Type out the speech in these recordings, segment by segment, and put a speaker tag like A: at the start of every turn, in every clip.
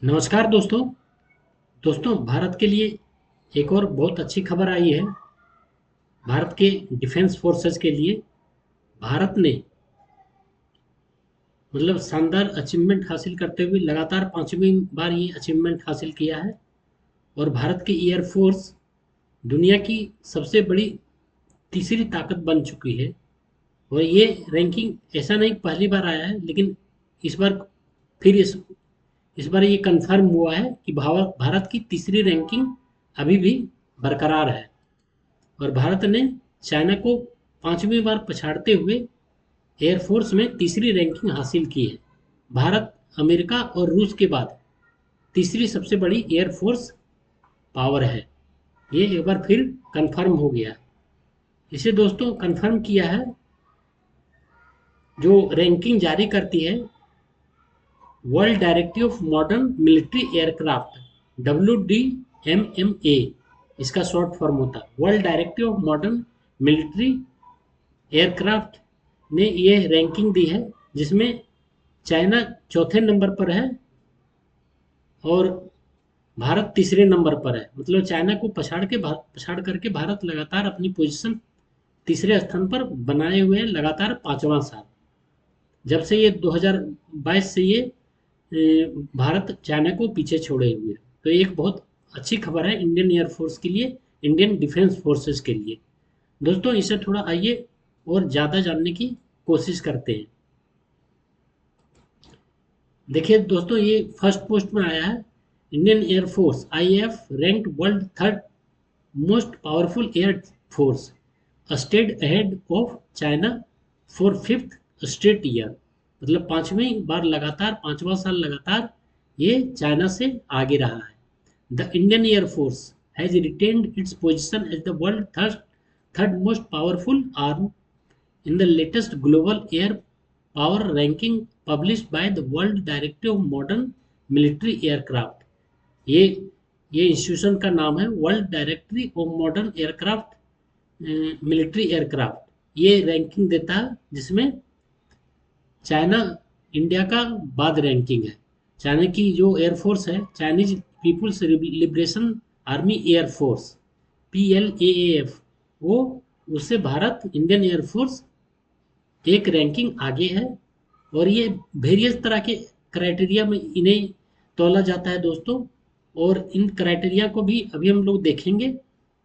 A: नमस्कार दोस्तों। भारत के लिए एक और बहुत अच्छी खबर आई है। भारत के डिफेंस फोर्सेस के लिए भारत ने शानदार अचीवमेंट हासिल करते हुए लगातार पांचवी बार ये अचीवमेंट हासिल किया है। और भारत की एयरफोर्स दुनिया की सबसे बड़ी तीसरी ताकत बन चुकी है। और ये रैंकिंग ऐसा नहीं पहली बार आया है, लेकिन इस बार फिर इस बार ये कंफर्म हुआ है कि भारत की तीसरी रैंकिंग अभी भी बरकरार है। और भारत ने चाइना को पांचवी बार पछाड़ते हुए एयरफोर्स में तीसरी रैंकिंग हासिल की है। भारत अमेरिका और रूस के बाद तीसरी सबसे बड़ी एयरफोर्स पावर है। ये एक बार फिर कंफर्म हो गया। इसे दोस्तों कंफर्म किया है जो रैंकिंग जारी करती है world directive of modern military aircraft, WDMMA इसका शॉर्ट फॉर्म होता है। World directive of modern military aircraft ने ये रैंकिंग दी है, जिसमें चाइना चौथे नंबर पर है और भारत तीसरे नंबर पर है। मतलब चाइना को पछाड़ करके भारत लगातार अपनी पोजीशन तीसरे स्थान पर बनाए हुए है, लगातार पांचवा साल। जब से ये 2022 से ये भारत चाइना को पीछे छोड़े हुए है। तो ये एक बहुत अच्छी खबर है इंडियन एयरफोर्स के लिए, इंडियन डिफेंस फोर्सेस के लिए। दोस्तों इसे थोड़ा आइए और ज़्यादा जानने की कोशिश करते हैं। देखिए दोस्तों, ये फर्स्ट पोस्ट में आया है। Indian air force IAF ranked world third most powerful air force, stayed ahead of China for fifth straight year. मतलब पांचवी बार लगातार, पांचवा साल लगातार ये चाइना से आगे रहा है। The Indian air force has retained its position as the world third most powerful arm in the latest global air power ranking published by the World Directive of Modern Military Aircraft। ये ये institution का नाम है world directory of modern aircraft, military aircraft. ये ranking देता है जिसमें China India का बाद रैंकिंग है। चाइना की जो एयरफोर्स है, Chinese People's Liberation Army air force, PLAAF, वो उससे भारत इंडियन एयरफोर्स एक रैंकिंग आगे है। और ये वेरियस तरह के क्राइटेरिया में इन्हें तोला जाता है दोस्तों। और इन क्राइटेरिया को भी अभी हम लोग देखेंगे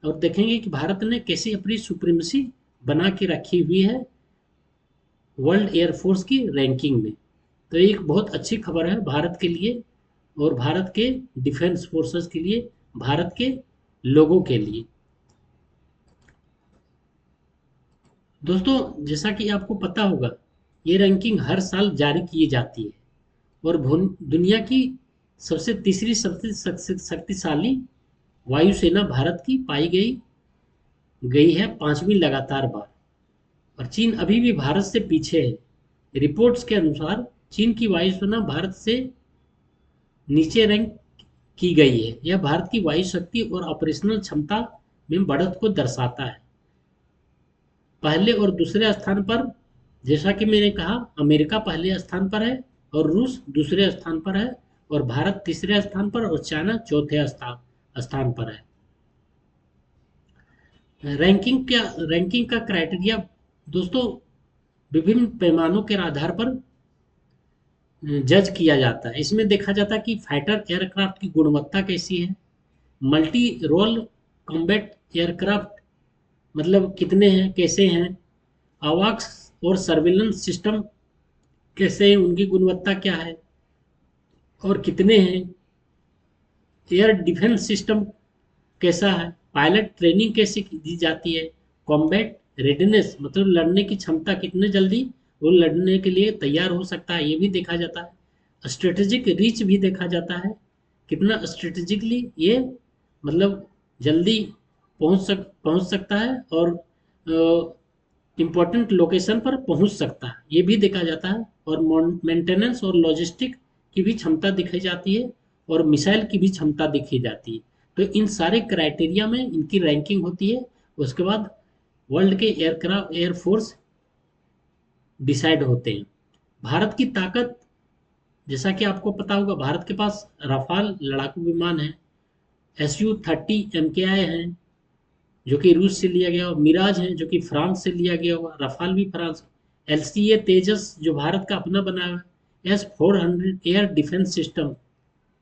A: और देखेंगे कि भारत ने कैसे अपनी सुप्रीमेसी बना के रखी हुई है वर्ल्ड एयरफोर्स की रैंकिंग में। तो एक बहुत अच्छी खबर है भारत के लिए और भारत के डिफेंस फोर्सेस के लिए, भारत के लोगों के लिए। दोस्तों जैसा कि आपको पता होगा, ये रैंकिंग हर साल जारी की जाती है। और दुनिया की सबसे तीसरी सबसे शक्तिशाली वायुसेना भारत की पाई गई गई है पांचवी लगातार बार। और चीन अभी भी भारत से पीछे है। रिपोर्ट्स के अनुसार चीन की वायुसेना भारत से नीचे रैंक की गई है। यह भारत की वायु शक्ति और ऑपरेशनल क्षमता में बढ़त को दर्शाता है। पहले और दूसरे स्थान पर, जैसा कि मैंने कहा, अमेरिका पहले स्थान पर है और रूस दूसरे स्थान पर है और भारत तीसरे स्थान पर और चाइना चौथे स्थान पर है। रैंकिंग का क्राइटेरिया दोस्तों विभिन्न पैमानों के आधार पर जज किया जाता है। इसमें देखा जाता है कि फाइटर एयरक्राफ्ट की गुणवत्ता कैसी है, मल्टी रोल कॉम्बैट एयरक्राफ्ट मतलब कितने हैं, कैसे हैं, अवाक्स और सर्विलेंस सिस्टम कैसे हैं, उनकी गुणवत्ता क्या है और कितने हैं, एयर डिफेंस सिस्टम कैसा है, पायलट ट्रेनिंग कैसे दी जाती है, कॉम्बैट रेडीनेस मतलब लड़ने की क्षमता, कितने जल्दी वो लड़ने के लिए तैयार हो सकता है, ये भी देखा जाता है। स्ट्रेटेजिक रीच भी देखा जाता है, कितना स्ट्रेटेजिकली ये मतलब जल्दी पहुंच सकता है और इम्पोर्टेंट लोकेशन पर पहुंच सकता है, ये भी देखा जाता है। और मेंटेनेंस और लॉजिस्टिक की भी क्षमता दिखाई जाती है और मिसाइल की भी क्षमता दिखी जाती है। तो इन सारे क्राइटेरिया में इनकी रैंकिंग होती है। उसके बाद वर्ल्ड के एयरक्राफ्ट एयरफोर्स डिसाइड होते हैं। भारत की ताकत जैसा कि आपको पता होगा, भारत के पास राफाल लड़ाकू विमान है, Su-30 MKI हैं जो कि रूस से लिया गया, और मिराज है जो कि फ्रांस से लिया गया हुआ, रफाल भी फ्रांस, LCA तेजस जो भारत का अपना बना हुआ, S-400 एयर डिफेंस सिस्टम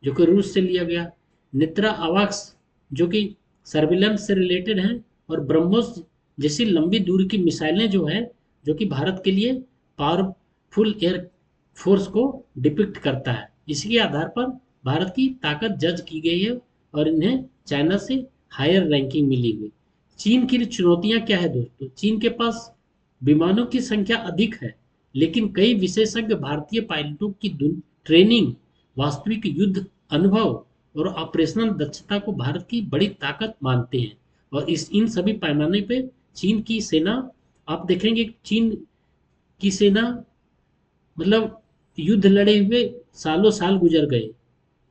A: जो कि रूस से लिया गया, नित्रा आवाक्स जो कि सर्विलेंस से रिलेटेड हैं, और ब्रह्मोस जैसी लंबी दूरी की मिसाइलें जो है, जो कि भारत के लिए पावरफुल एयर फोर्स को डिपिक्ट करता है। इसी के आधार पर भारत की ताकत जज की गई है और इन्हें चाइना से हायर रैंकिंग मिली हुई। चीन की चुनौतियां क्या है दोस्तों? चीन के पास विमानों की संख्या अधिक है, लेकिन कई विशेषज्ञ भारतीय पायलटों की ट्रेनिंग, वास्तविक युद्ध अनुभव और ऑपरेशनल दक्षता को भारत की बड़ी ताकत मानते हैं। और इस इन सभी पैमाने पे चीन की सेना, आप देखेंगे चीन की सेना मतलब युद्ध लड़े हुए सालों साल गुजर गए।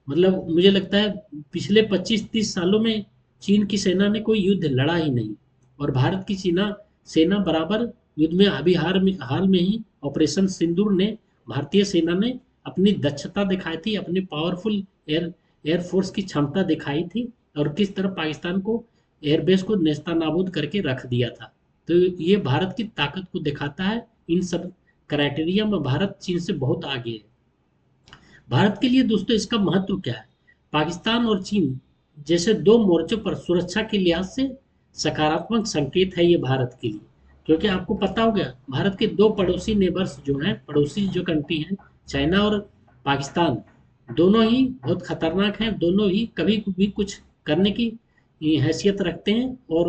A: मतलब मुझे लगता है पिछले 25-30 सालों में चीन की सेना ने कोई युद्ध लड़ा ही नहीं, और भारत की चीना सेना बराबर युद्ध में अभी हाल में ही ऑपरेशन सिंदूर ने भारतीय सेना ने अपनी दक्षता दिखाई थी, अपनी पावरफुल एयरफोर्स की क्षमता दिखाई थी, और किस तरह पाकिस्तान को एयरबेस को नेस्तानाबूद करके रख दिया था। तो ये भारत की ताकत को दिखाता है। इन सब क्राइटेरिया में भारत चीन से बहुत आगे है। भारत के लिए दोस्तों इसका महत्व क्या है? पाकिस्तान और चीन जैसे दो मोर्चों पर सुरक्षा के लिहाज से सकारात्मक संकेत है ये भारत के लिए, क्योंकि आपको पता होगा भारत के दो पड़ोसी नेबर्स जो हैं, पड़ोसी जो कंट्री हैं, चाइना और पाकिस्तान, दोनों ही बहुत खतरनाक हैं, दोनों ही कभी भी कुछ करने की हैसियत रखते हैं, और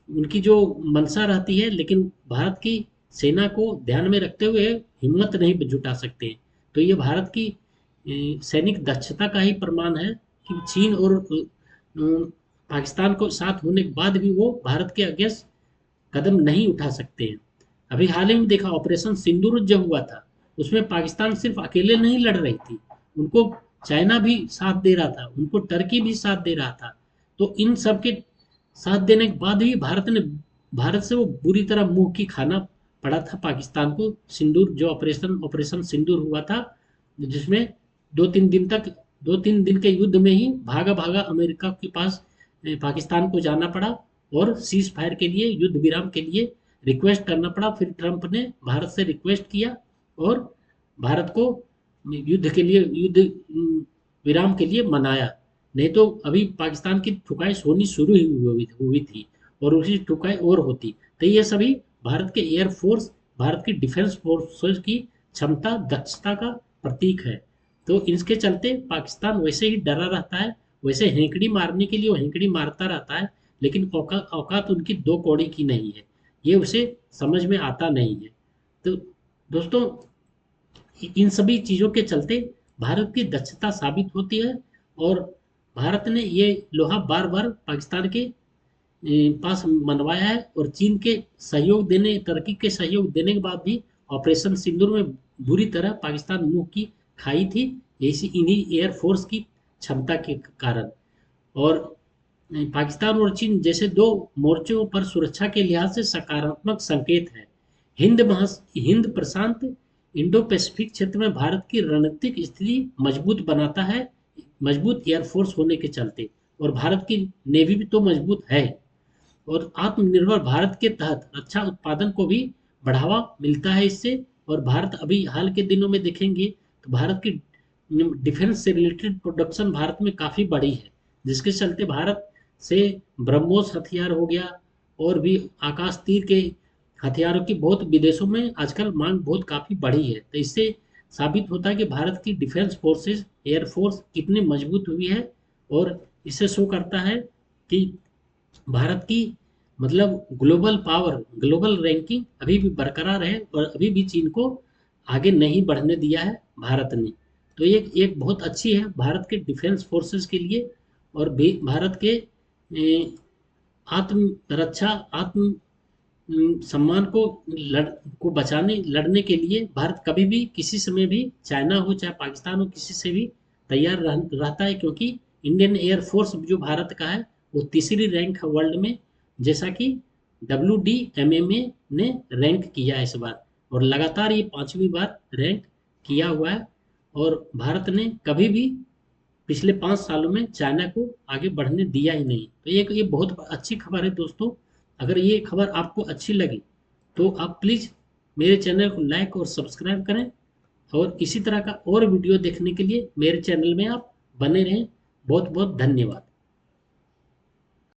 A: उनकी जो मंशा रहती है, लेकिन भारत की सेना को ध्यान में रखते हुए हिम्मत नहीं जुटा सकते हैं। तो ये भारत की सैनिक दक्षता का ही प्रमाण है कि चीन और पाकिस्तान को साथ होने के बाद भी वो भारत के अगेंस्ट कदम नहीं उठा सकते हैं। अभी हाल ही में देखा, ऑपरेशन सिंदूर जब हुआ था, उसमें पाकिस्तान सिर्फ अकेले नहीं लड़ रही थी, उनको चाइना भी साथ दे रहा था, उनको टर्की भी साथ दे रहा था। तो इन सब के साथ देने के बाद भी भारत से वो बुरी तरह मुंह की खाना पड़ा था पाकिस्तान को। सिंदूर जो ऑपरेशन सिंदूर हुआ था, जिसमें 2-3 दिन के युद्ध में ही भागा भागा अमेरिका के पास पाकिस्तान को जाना पड़ा, और सीज फायर के लिए, युद्ध विराम के लिए रिक्वेस्ट करना पड़ा। फिर ट्रंप ने भारत से रिक्वेस्ट किया और भारत को युद्ध विराम के लिए मनाया। नहीं तो अभी पाकिस्तान की ठुकाई सोनी शुरू ही हुई थी, और उसी ठुकाई और होती। तो ये सभी भारत के एयरफोर्स, भारत की डिफेंस फोर्सेस की क्षमता, दक्षता का प्रतीक है। तो इसके चलते पाकिस्तान वैसे ही डरा रहता है, वैसे हेंकड़ी मारने के लिए वो हेंकड़ी मारता रहता है, लेकिन औकात उनकी दो कौड़ी की नहीं है, ये उसे समझ में आता नहीं है। तो दोस्तों, इन सभी चीज़ों के चलते भारत की दक्षता साबित होती है, और भारत ने ये लोहा बार बार पाकिस्तान के पास मनवाया है, और चीन के सहयोग देने, टर्की के सहयोग देने के बाद भी ऑपरेशन सिंदूर में बुरी तरह पाकिस्तान मुंह की खाई थी, इसी इन्हीं एयरफोर्स की क्षमता के कारण। और पाकिस्तान और चीन जैसे दो मोर्चों पर सुरक्षा के लिहाज से सकारात्मक संकेत है। हिंद प्रशांत इंडो पैसिफिक क्षेत्र में भारत की रणनीतिक स्थिति मजबूत बनाता है, मजबूत एयरफोर्स होने के चलते, और भारत की नेवी भी तो मजबूत है। और आत्मनिर्भर भारत के तहत रक्षा उत्पादन को भी बढ़ावा मिलता है इससे। और भारत अभी हाल के दिनों में देखेंगे तो भारत की डिफेंस से रिलेटेड प्रोडक्शन भारत में काफ़ी बढ़ी है, जिसके चलते भारत से ब्रह्मोस हथियार हो गया, और भी आकाश तीर के हथियारों की बहुत विदेशों में आजकल मांग बहुत काफ़ी बढ़ी है। तो इससे साबित होता है कि भारत की डिफेंस फोर्सेस, एयरफोर्स कितनी मजबूत हुई है, और इससे शो करता है कि भारत की मतलब ग्लोबल पावर, ग्लोबल रैंकिंग अभी भी बरकरार है, और अभी भी चीन को आगे नहीं बढ़ने दिया है भारत ने। तो ये एक बहुत अच्छी है भारत के डिफेंस फोर्सेस के लिए, और भी भारत के आत्म रक्षा, आत्म सम्मान को लड़ने के लिए भारत कभी भी किसी समय भी, चाइना हो चाहे पाकिस्तान हो, किसी से भी तैयार रहता है, क्योंकि इंडियन एयरफोर्स जो भारत का है वो तीसरी रैंक है वर्ल्ड में, जैसा कि WDMMA ने रैंक किया है इस बार, और लगातार ये 5वीं बार रैंक किया हुआ है। और भारत ने कभी भी पिछले 5 सालों में चाइना को आगे बढ़ने दिया ही नहीं। तो ये बहुत अच्छी खबर है दोस्तों। अगर ये खबर आपको अच्छी लगी तो आप प्लीज़ मेरे चैनल को लाइक और सब्सक्राइब करें, और इसी तरह का और वीडियो देखने के लिए मेरे चैनल में आप बने रहें। बहुत बहुत धन्यवाद।